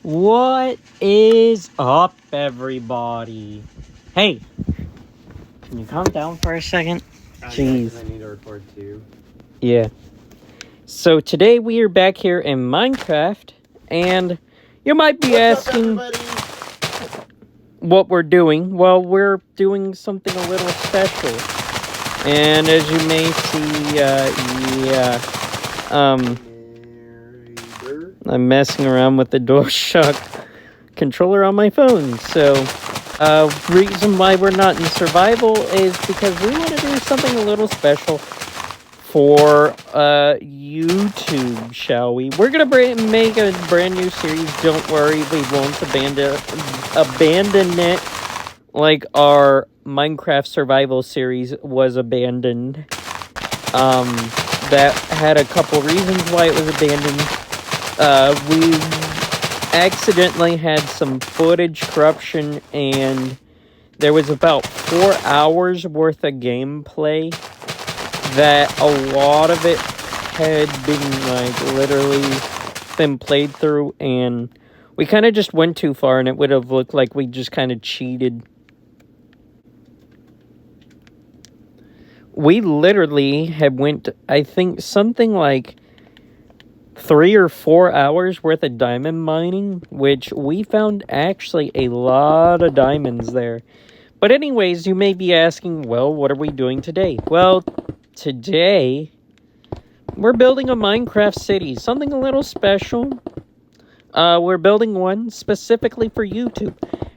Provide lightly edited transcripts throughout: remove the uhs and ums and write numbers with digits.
What is up, everybody? Hey, can you calm down for a second? Jeez. I need to record too. Yeah. So today we are back here in Minecraft, and you might be asking what we're doing. Well, we're doing something a little special. And as you may see, I'm messing around with the DualShock controller on my phone. So, reason why we're not in survival is because we want to do something a little special for YouTube, shall we? We're gonna make a brand new series. Don't worry, we won't abandon it like our Minecraft survival series was abandoned. That had a couple reasons why it was abandoned. We accidentally had some footage corruption, and there was about 4 hours worth of gameplay that a lot of it had been, like, literally been played through, and we kind of just went too far, and it would have looked like we just kind of cheated. We literally had went, I think, something like 3 or 4 hours worth of diamond mining, which we found actually a lot of diamonds there. But anyways, you may be asking, well, what are we doing today? Well, today, we're building a Minecraft city, something a little special. We're building one specifically for YouTube.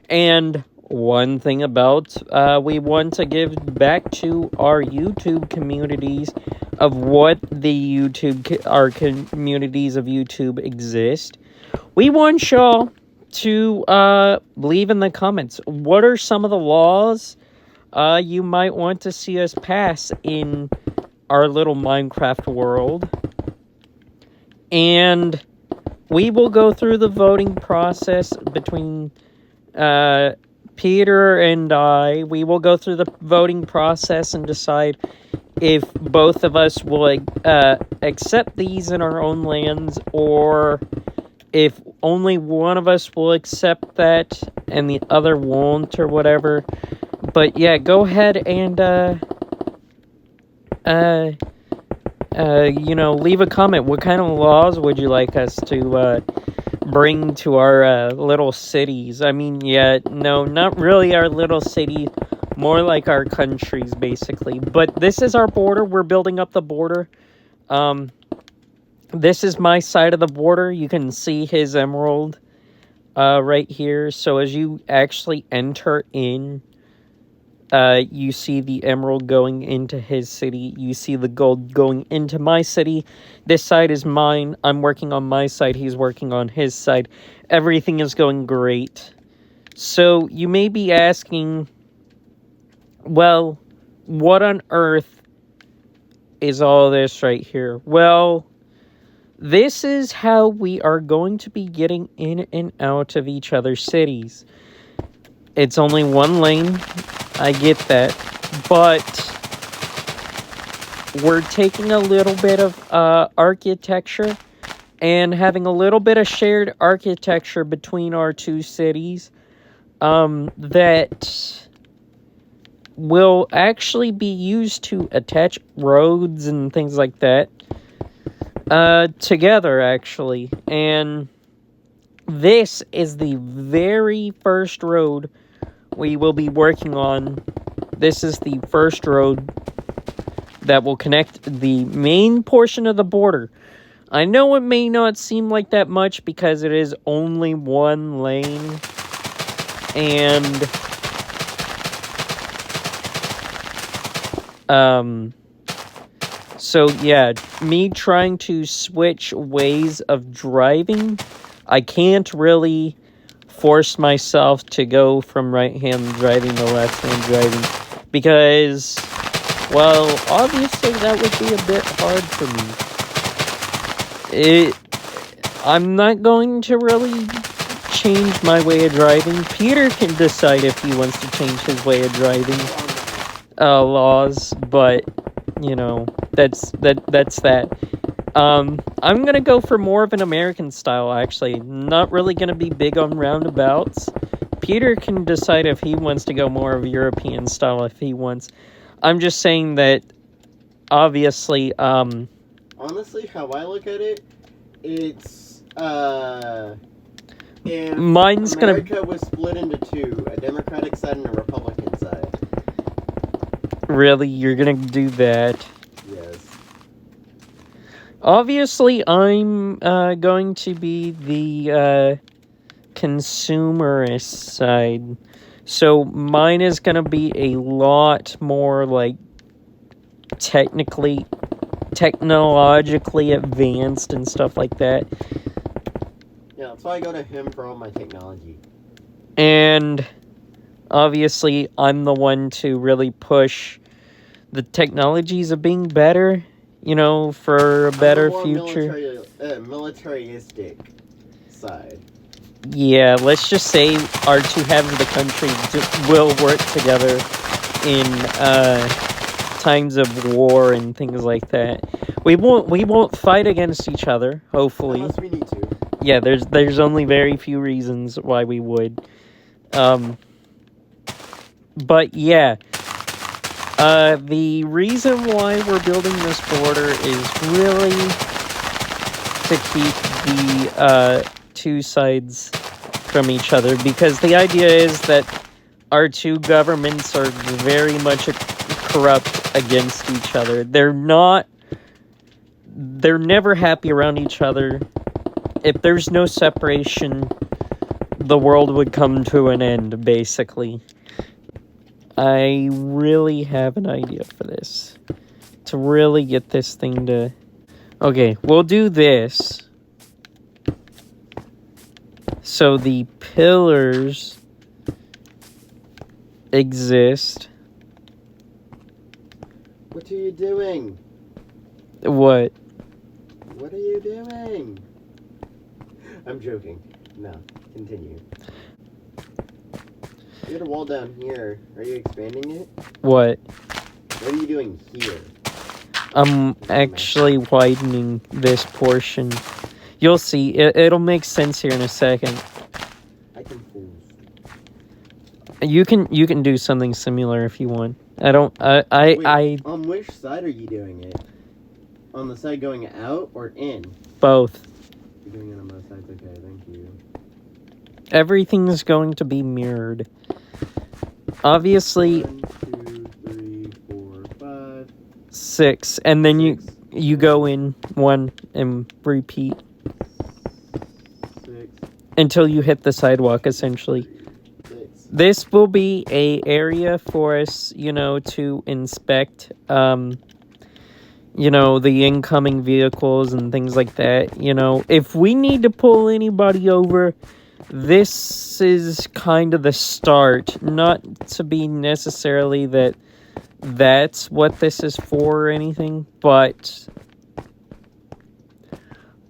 And one thing about, we want to give back to our YouTube communities of what our communities of YouTube exist. We want y'all to leave in the comments, what are some of the laws you might want to see us pass in our little Minecraft world. And we will go through the voting process between Peter and I. We will go through the voting process and decide if both of us will accept these in our own lands, or if only one of us will accept that and the other won't, or whatever. But yeah, go ahead and leave a comment. What kind of laws would you like us to bring to our little cities? I mean, yeah, no, not really our little city, more like our countries, basically. But this is our border. We're building up the border. This is my side of the border. You can see his emerald right here. So as you actually enter in, you see the emerald going into his city. You see the gold going into my city. This side is mine. I'm working on my side. He's working on his side. Everything is going great. So you may be asking, well, what on earth is all this right here? Well, this is how we are going to be getting in and out of each other's cities. It's only one lane. I get that, but we're taking a little bit of architecture and having a little bit of shared architecture between our two cities that will actually be used to attach roads and things like that together, actually. And this is the very first road we will be working on. This is the first road that will connect the main portion of the border. I know it may not seem like that much because it is only one lane. And so yeah, me trying to switch ways of driving, I can't really force myself to go from right-hand driving to left-hand driving because, well, obviously that would be a bit hard for me. I'm not going to really change my way of driving. Peter can decide if he wants to change his way of driving laws, but, you know, That's that. I'm gonna go for more of an American style, actually. Not really gonna be big on roundabouts. Peter can decide if he wants to go more of European style if he wants. I'm just saying that, obviously, honestly, how I look at it, it's, if mine's America was split into two, a Democratic side and a Republican side. Really? You're gonna do that? Yes. Obviously, I'm going to be the consumerist side. So mine is going to be a lot more, like, technologically advanced and stuff like that. Yeah, that's why I go to him for all my technology. And obviously, I'm the one to really push the technologies of being better, you know, for a better future. Militaristic side. Yeah, let's just say our two halves of the country will work together in times of war and things like that. We won't fight against each other, hopefully. Unless we need to. Yeah, there's only very few reasons why we would. But yeah, the reason why we're building this border is really to keep the two sides from each other, because the idea is that our two governments are very much corrupt against each other. They're never happy around each other. If there's no separation, the world would come to an end, basically. I really have an idea for this. To really get this thing to... Okay, we'll do this. So the pillars exist. What are you doing? What? What are you doing? I'm joking. No, continue. You got a wall down here. Are you expanding it? What? What are you doing here? I'm actually widening this portion. You'll see. It'll make sense here in a second. I can fool. You can do something similar if you want. Wait, on which side are you doing it? On the side going out or in? Both. You're doing it on both sides. Okay, thank you. Everything's going to be mirrored. Obviously. 1, 2, 3, 4, 5, 6, and then 6, you go in 1 and repeat 6 until you hit the sidewalk, essentially. 6. This will be a area for us, you know, to inspect, you know, the incoming vehicles and things like that. You know, if we need to pull anybody over, this is kind of the start. Not to be necessarily that's what this is for or anything, but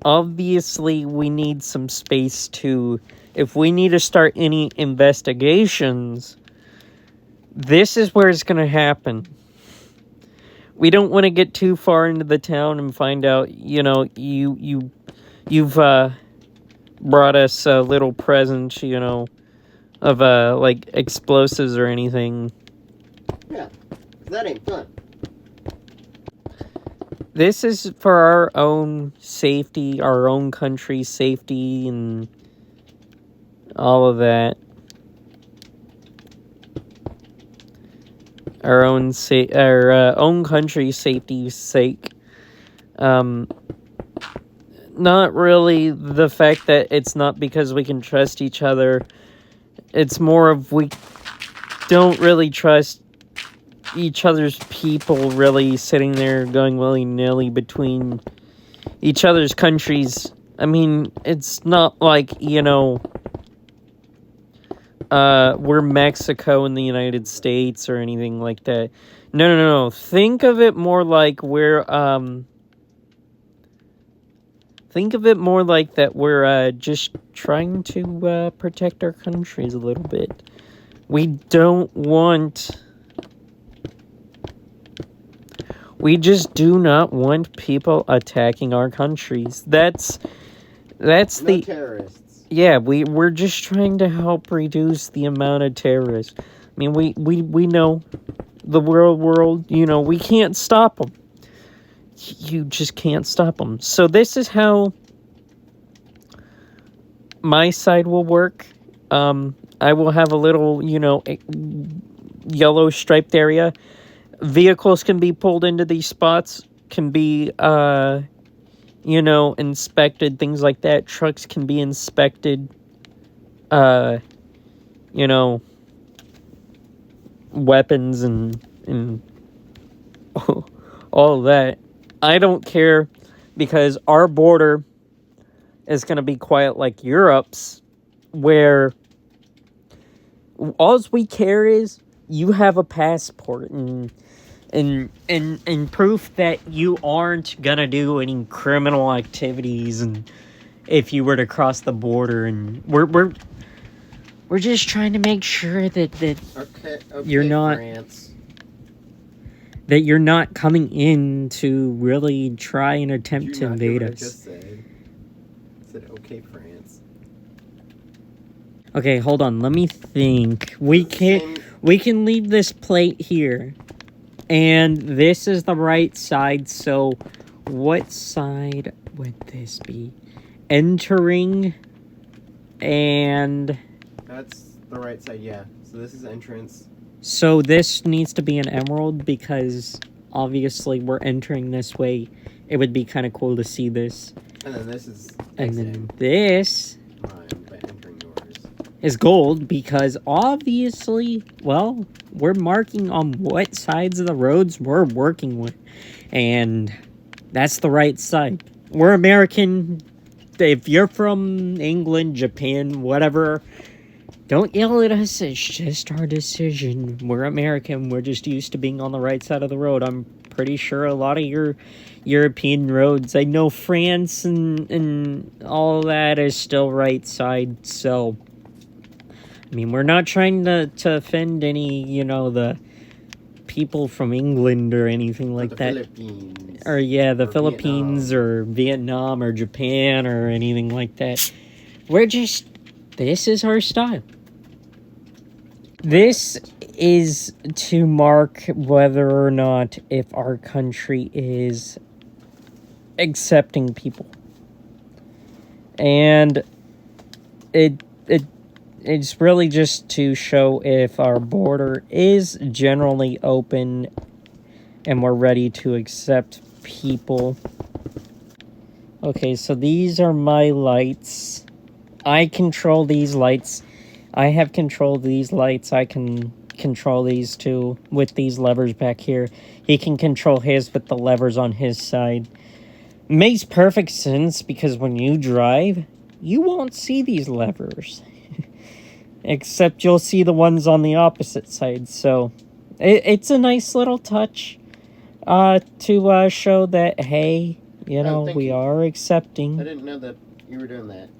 obviously we need some space to, if we need to start any investigations, this is where it's going to happen. We don't want to get too far into the town and find out, you know, you've brought us a little present, you know, of like explosives or anything. Yeah, that ain't fun. This is for our own safety, our own country's safety, and all of that. Our own own country's safety's sake. Not really the fact that it's not because we can trust each other. It's more of we don't really trust each other's people really sitting there going willy-nilly between each other's countries. I mean, it's not like, you know, we're Mexico and the United States or anything like that. No. Think of it more like we're just trying to protect our countries a little bit. We don't want We just do not want people attacking our countries. That's No the terrorists. yeah. We're just trying to help reduce the amount of terrorists. I mean, we know the world. You know, we can't stop them. You just can't stop them. So this is how my side will work. I will have a little, you know, yellow striped area. Vehicles can be pulled into these spots, can be, you know, inspected, things like that. Trucks can be inspected, you know, weapons and all of that. I don't care because our border is going to be quiet like Europe's, where all we care is you have a passport and proof that you aren't gonna do any criminal activities, and if you were to cross the border, and we're just trying to make sure that Okay, you're not France. that you're not coming in to really try and attempt Did you to not hear invade what I us. just said? I said, okay, France. Okay, hold on. Let me think. We can leave this plate here. And this is the right side, so what side would this be? Entering, and That's the right side, yeah. So this is entrance. so this needs to be an emerald because obviously we're entering this way. It would be kind of cool to see this. And then this is And then this mine, but entering yours. is gold because obviously, well, we're marking on what sides of the roads we're working with. And that's the right side. We're American. If you're from England, Japan, whatever, don't yell at us. It's just our decision. We're American. We're just used to being on the right side of the road. I'm pretty sure a lot of your European roads, I know France and all that is still right side. So, I mean, we're not trying to offend any, you know, the people from England or anything like that. Philippines. Or, yeah, the Or Philippines Vietnam. or Vietnam or Japan or anything like that. We're just, this is our style. This is to mark whether or not if our country is accepting people. And it's really just to show if our border is generally open and we're ready to accept people. Okay, so these are my lights. I control these lights. I have control of these lights. I can control these too with these levers back here. He can control his with the levers on his side. Makes perfect sense because when you drive, you won't see these levers. Except you'll see the ones on the opposite side. So it's a nice little touch to show that, hey, you know, we are accepting. I didn't know that you were doing that.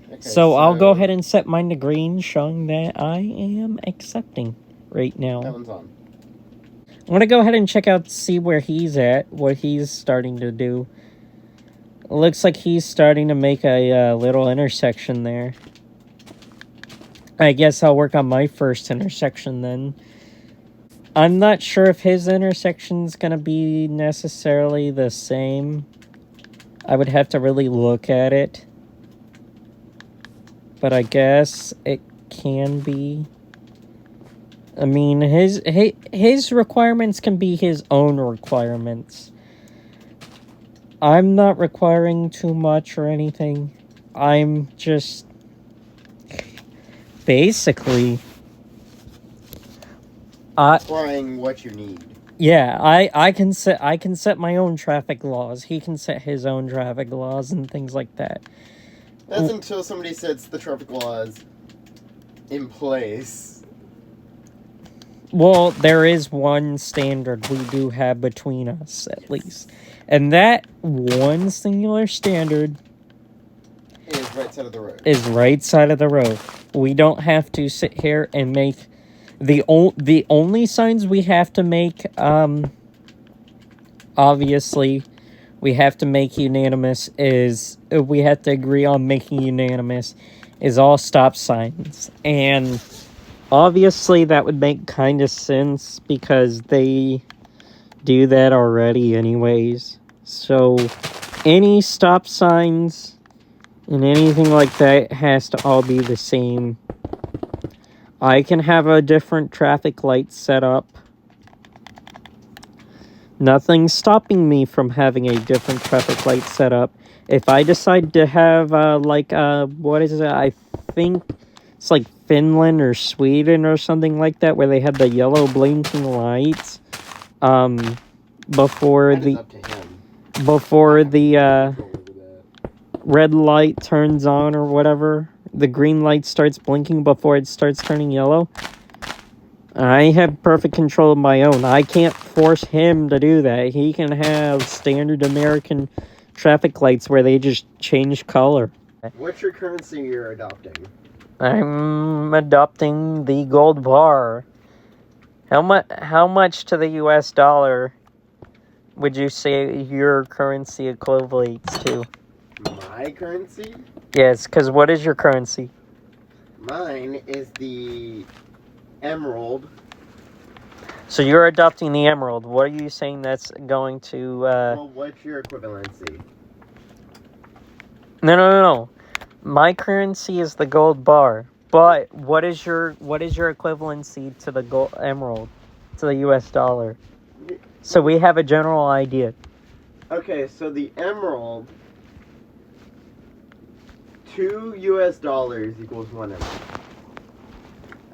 Okay, so I'll go ahead and set mine to green, showing that I am accepting right now. That one's on. I'm going to go ahead and check out, see where he's at, what he's starting to do. It looks like he's starting to make a little intersection there. I guess I'll work on my first intersection then. I'm not sure if his intersection's going to be necessarily the same. I would have to really look at it. But I guess it can be. I mean, his requirements can be his own requirements. I'm not requiring too much or anything. I'm just basically Trying what you need. Yeah, I can set my own traffic laws. He can set his own traffic laws and things like that. That's until somebody sets the traffic laws in place. Well, there is one standard we do have between us, at least. And that one singular standard is right side of the road. Is right side of the road. We don't have to sit here and make the only signs we have to make obviously, we have to make unanimous is... we have to agree on making unanimous is all stop signs. And obviously, that would make kind of sense because they do that already anyways. So, any stop signs and anything like that has to all be the same. I can have a different traffic light set up. Nothing's stopping me from having a different traffic light set up. If I decide to have, what is it? I think it's like Finland or Sweden or something like that, where they have the yellow blinking lights, before the red light turns on or whatever. The green light starts blinking before it starts turning yellow. I have perfect control of my own. I can't force him to do that. He can have standard American traffic lights where they just change color. What's your currency you're adopting? I'm adopting the gold bar. How much to the US dollar would you say your currency equates to? My currency? Yes, because what is your currency? Mine is the emerald. So you're adopting the emerald. What are you saying that's going to... Well, what's your equivalency? No. My currency is the gold bar. But what is your equivalency to the gold emerald, to the US dollar? So we have a general idea. Okay, so the emerald, 2 US dollars equals 1 emerald.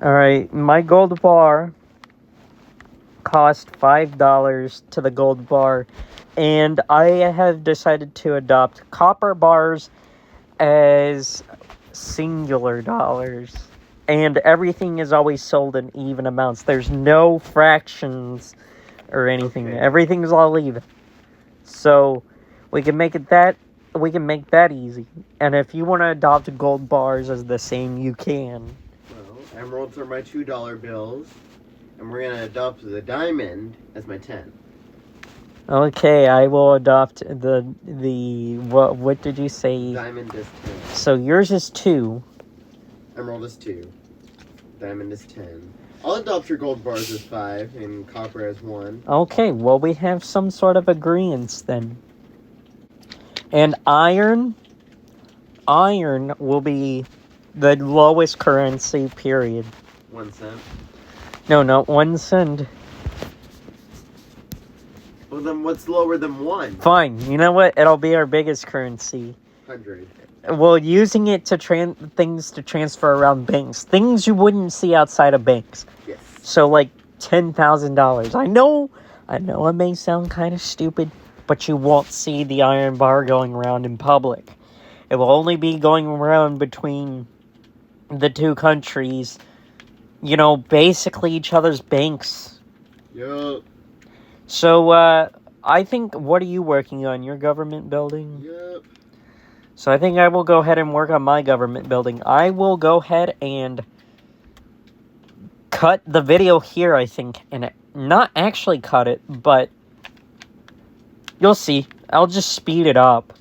Alright, my gold bar cost $5 to the gold bar, and I have decided to adopt copper bars as singular dollars, and everything is always sold in even amounts. There's no fractions or anything. Okay. Everything's all even. So we can make that easy. And if you want to adopt gold bars as the same, you can. Well, emeralds are my $2 bills, and we're gonna adopt the diamond as my 10. Okay, I will adopt the what did you say? Diamond is 10. So yours is 2. Emerald is 2. Diamond is 10. I'll adopt your gold bars as 5 and copper as 1. Okay, well we have some sort of agreement then. And iron will be the lowest currency, period. 1 cent. No, not 1 cent. Well, then what's lower than 1? Fine, you know what? It'll be our biggest currency. 100. Well, using it to things to transfer around banks. Things you wouldn't see outside of banks. Yes. So, like, $10,000. I know it may sound kind of stupid, but you won't see the iron bar going around in public. It will only be going around between the two countries, you know, basically each other's banks. Yup. So, I think, what are you working on? Your government building? Yup. So I think I will go ahead and work on my government building. I will go ahead and cut the video here, I think, and not actually cut it, but you'll see. I'll just speed it up.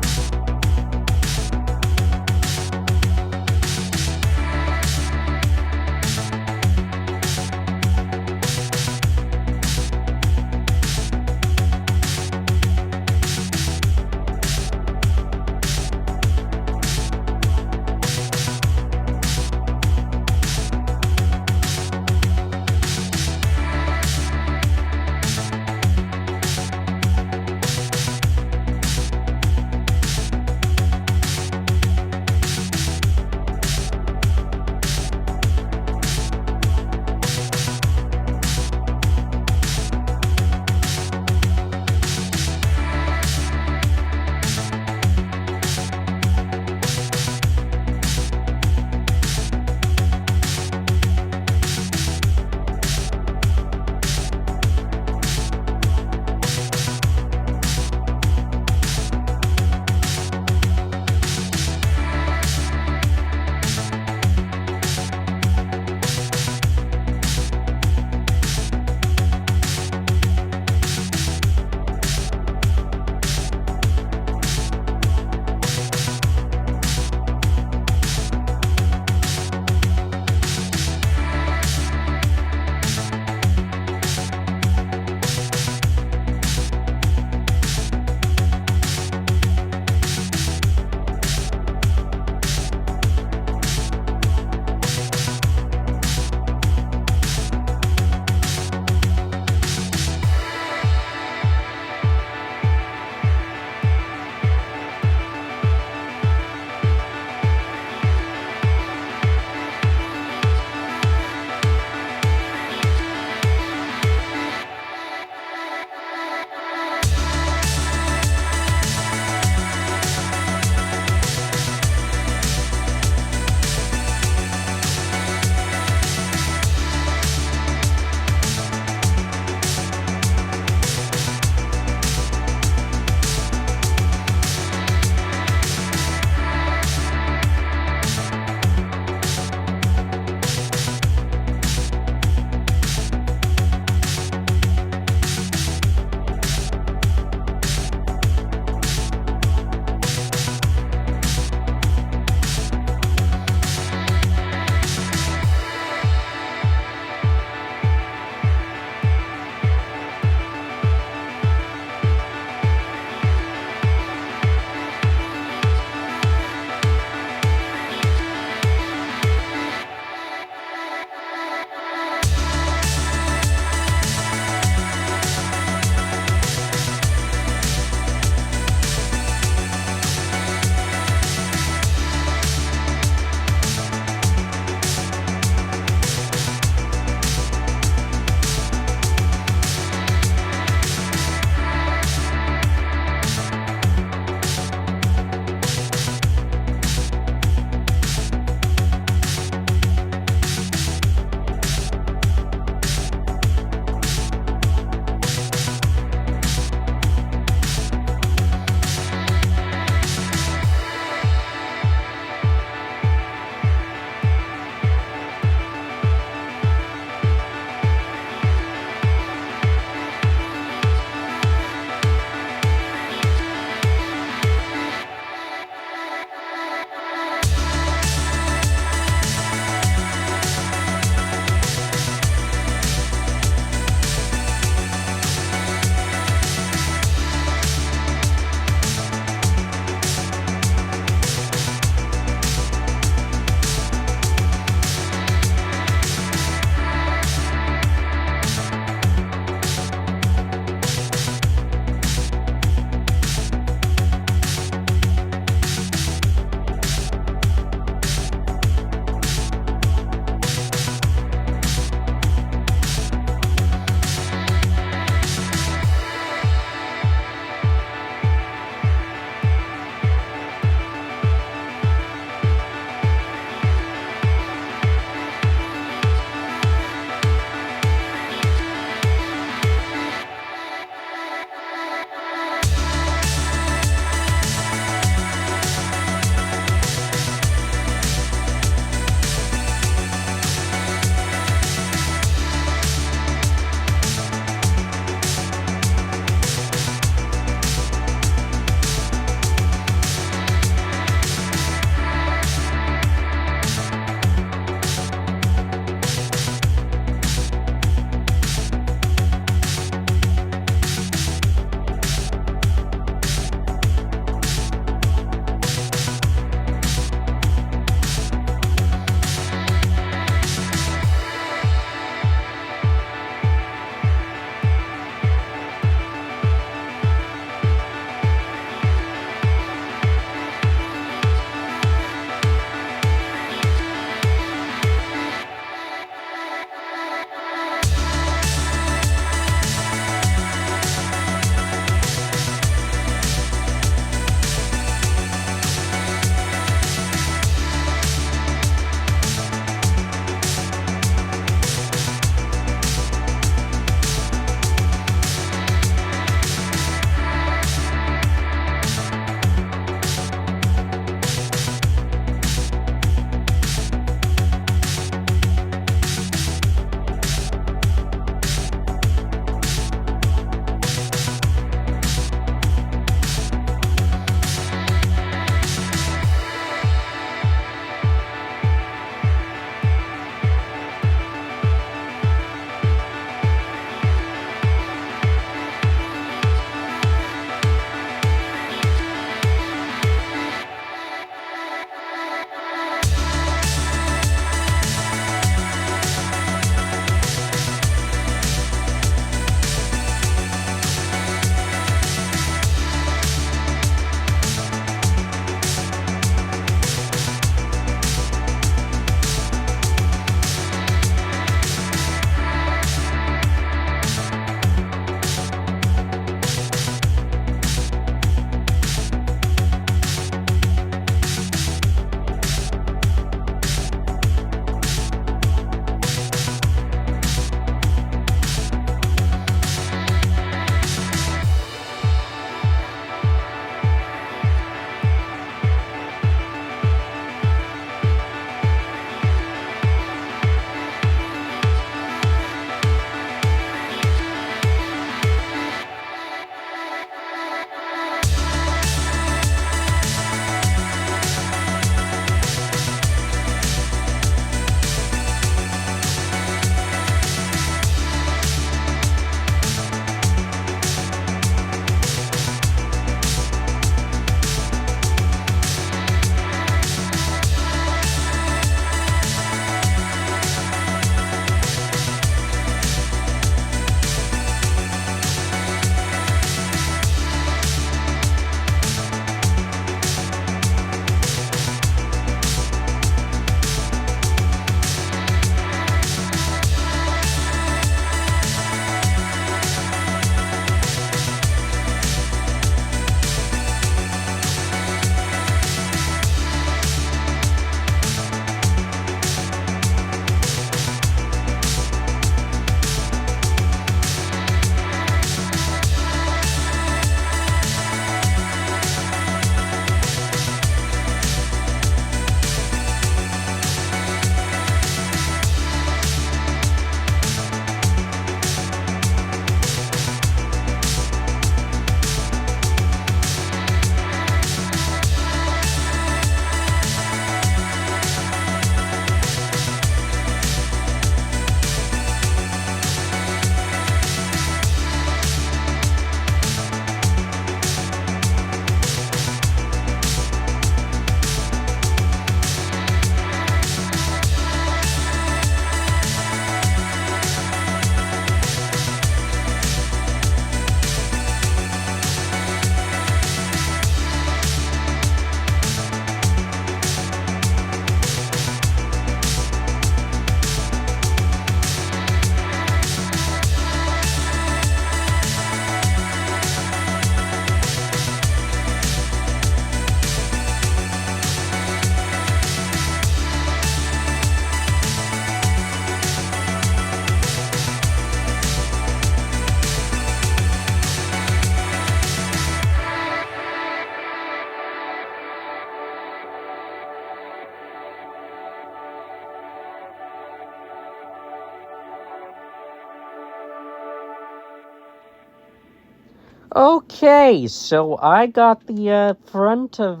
Okay, so I got the front of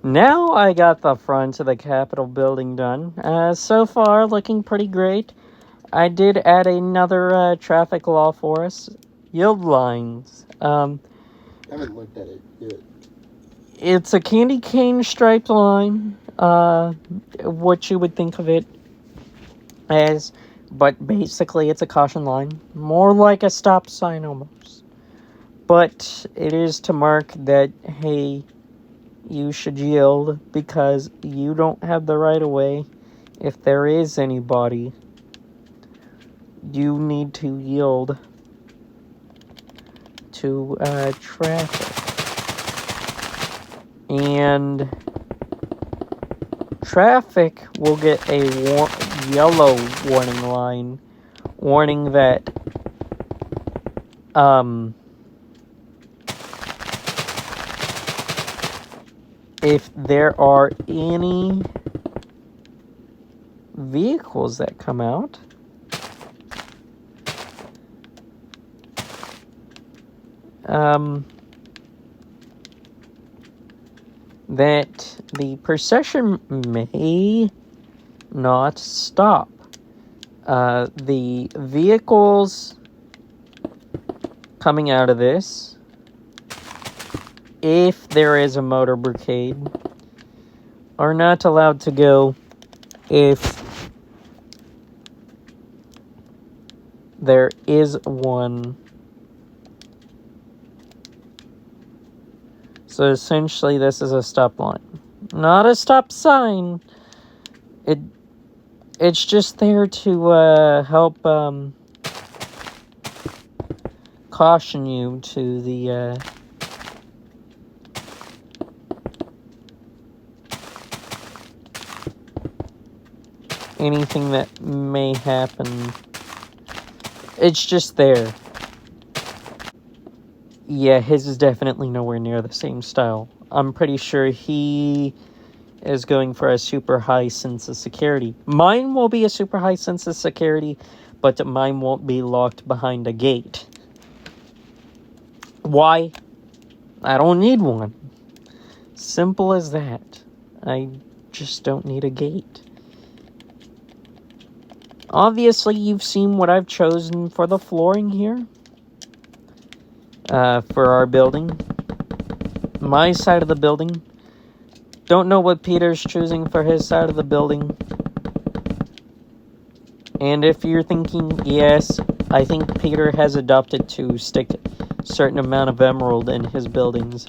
now I got the front of the Capitol building done. So far, looking pretty great. I did add another traffic law for us. Yield lines. I haven't looked at it yet. It's a candy cane striped line. What you would think of it as, but basically it's a caution line. More like a stop sign almost. But it is to mark that, hey, you should yield because you don't have the right of way. If there is anybody, you need to yield to traffic. And traffic will get a yellow warning line, warning that if there are any vehicles that come out, that the procession may not stop. The vehicles coming out of this, if there is a motor brigade, are not allowed to go if there is one. So essentially this is a stop line. Not a stop sign. It's just there to help caution you to the anything that may happen. It's just there. Yeah, his is definitely nowhere near the same style. I'm pretty sure he is going for a super high sense of security. Mine will be a super high sense of security, but mine won't be locked behind a gate. Why? I don't need one. Simple as that. I just don't need a gate. Obviously, you've seen what I've chosen for the flooring here. For our building. My side of the building. Don't know what Peter's choosing for his side of the building. And if you're thinking, yes, I think Peter has adopted to stick a certain amount of emerald in his buildings.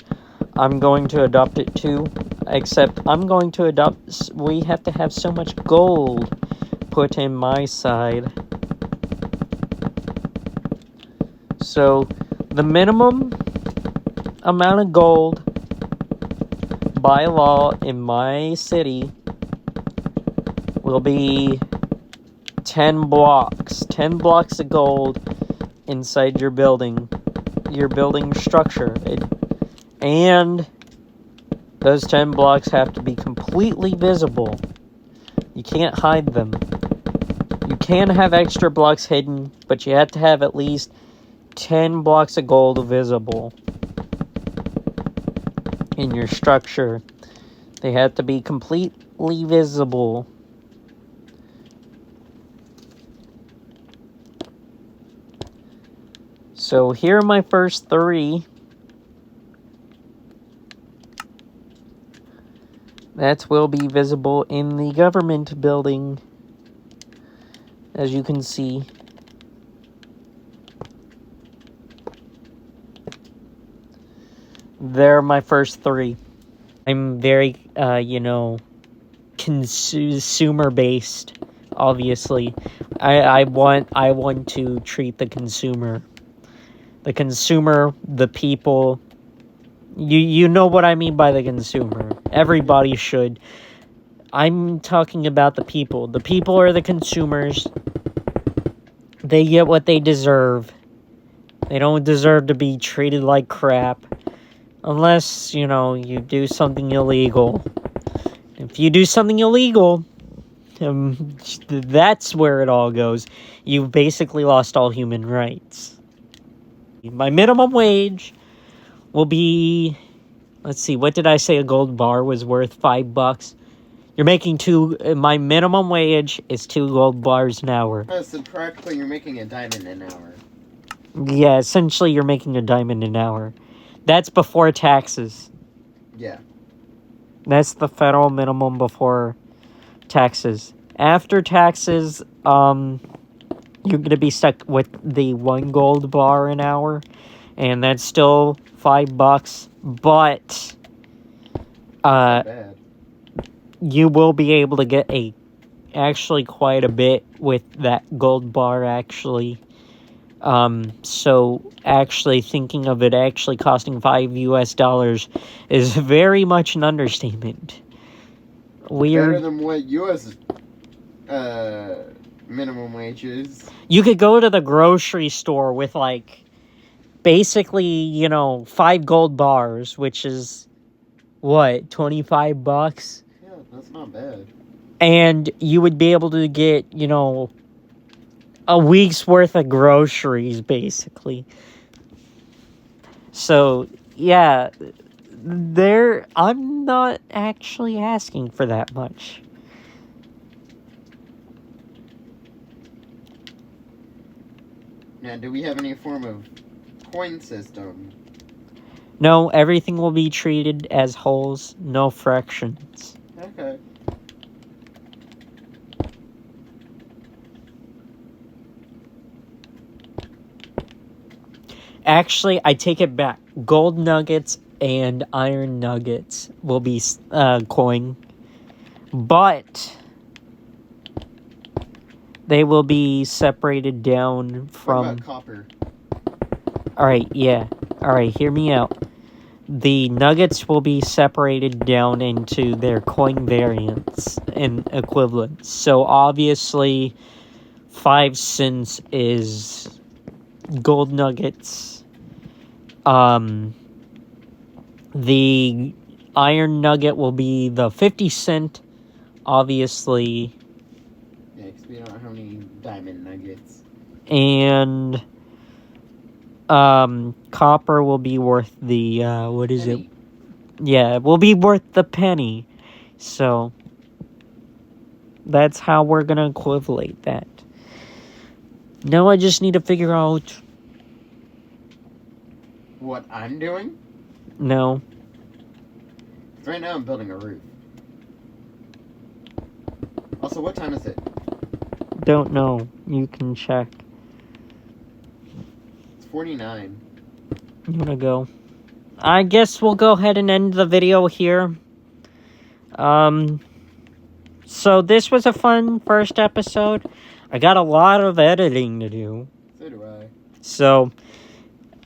I'm going to adopt it too. Except I'm going to adopt... We have to have so much gold put in my side. So... the minimum amount of gold by law in my city will be 10 blocks. 10 blocks of gold inside your building structure. And those 10 blocks have to be completely visible. You can't hide them. You can have extra blocks hidden, but you have to have at least 10 blocks of gold visible in your structure. They have to be completely visible. So here are my first 3. That will be visible in the government building, as you can see. They're my first 3. I'm very, consumer-based, obviously. I want to treat the consumer, the people. You know what I mean by the consumer. Everybody should. I'm talking about the people. The people are the consumers. They get what they deserve. They don't deserve to be treated like crap. Unless, you do something illegal. If you do something illegal, That's where it all goes. You've basically lost all human rights. My minimum wage will be, let's see, what did I say a gold bar was worth? $5. You're making my minimum wage is 2 gold bars an hour. Oh, so practically you're making a diamond an hour. Yeah, essentially you're making a diamond an hour. That's before taxes. Yeah. That's the federal minimum before taxes. After taxes, you're gonna be stuck with the 1 gold bar an hour, and that's still $5. But Bad. you will be able to get actually quite a bit with that gold bar actually. So actually thinking of it actually costing $5 is very much an understatement. Better than what U.S. Minimum wage is. You could go to the grocery store with basically, 5 gold bars, which is what, $25? Yeah, that's not bad. And you would be able to get, a week's worth of groceries, basically. So, yeah, I'm not actually asking for that much. Now, do we have any form of coin system? No, everything will be treated as wholes, no fractions. Okay. Actually, I take it back. Gold nuggets and iron nuggets will be coin. But they will be separated down from... What about copper? Alright, yeah. Alright, hear me out. The nuggets will be separated down into their coin variants and equivalents. So obviously, 5 cents is gold nuggets. The iron nugget will be the 50 cent, obviously. Yeah, because we don't have any diamond nuggets. And copper will be worth the what is penny. it? Yeah, it will be worth the penny. So that's how we're gonna equivalate that. Now I just need to figure out what I'm doing. No. Right now I'm building a roof. Also, what time is it? Don't know. You can check. It's 49. You wanna go? I guess we'll go ahead and end the video here. So this was a fun first episode. I got a lot of editing to do. So do I. So,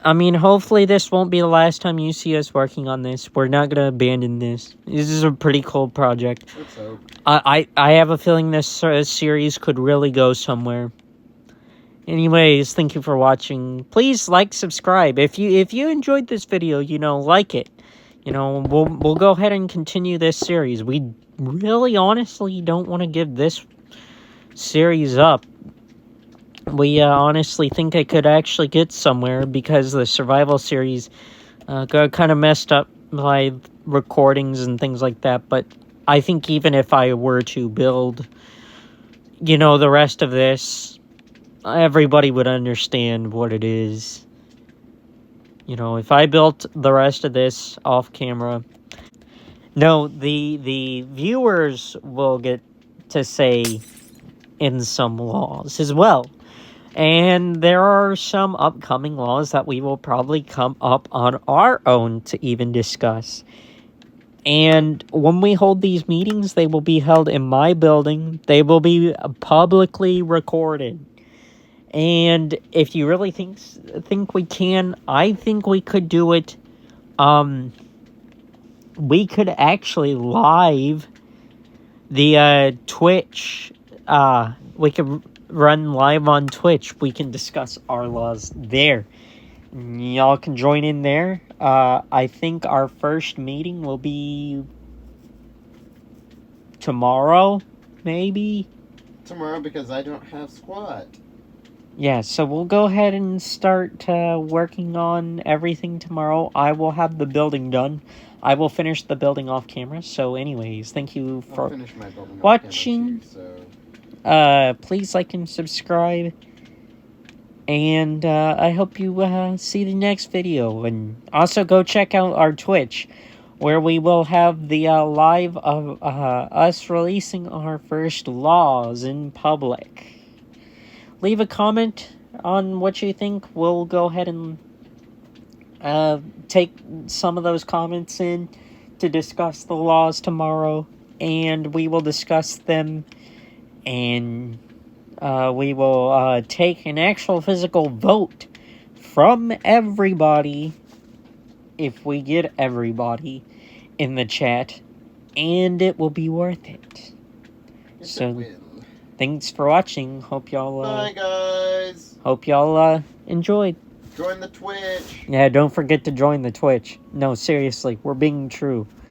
I mean, hopefully this won't be the last time you see us working on this. We're not going to abandon this. This is a pretty cool project. Let's hope. I have a feeling this series could really go somewhere. Anyways, thank you for watching. Please like, subscribe. If you enjoyed this video, like it. We'll go ahead and continue this series. We really honestly don't want to give this series up. We honestly think I could actually get somewhere because the survival series got kind of messed up by recordings and things like that. But I think even if I were to build, the rest of this, everybody would understand what it is. If I built the rest of this off camera, no, the viewers will get to say in some laws as well. And there are some upcoming laws that we will probably come up on our own to even discuss. And when we hold these meetings, they will be held in my building. They will be publicly recorded. And if you really think we can, I think we could do it. We could actually live the Twitch. We could run live on Twitch. We can discuss our laws there. Y'all can join in there. I think our first meeting will be tomorrow, maybe? Tomorrow because I don't have squat. Yeah, so we'll go ahead and start working on everything tomorrow. I will have the building done. I will finish the building off camera. So anyways, thank you I'll for finish my building watching. off camera too, so. Please like and subscribe. And I hope you see the next video. And also go check out our Twitch, where we will have the live of us releasing our first laws in public. Leave a comment on what you think. We'll go ahead and take some of those comments in to discuss the laws tomorrow. And we will discuss them. And we will take an actual physical vote from everybody. If we get everybody in the chat. And it will be worth it. Yes, So, it will. Thanks for watching. Hope y'all Bye, guys. Hope y'all enjoyed. Join the Twitch. Yeah, don't forget to join the Twitch. No, seriously, we're being true.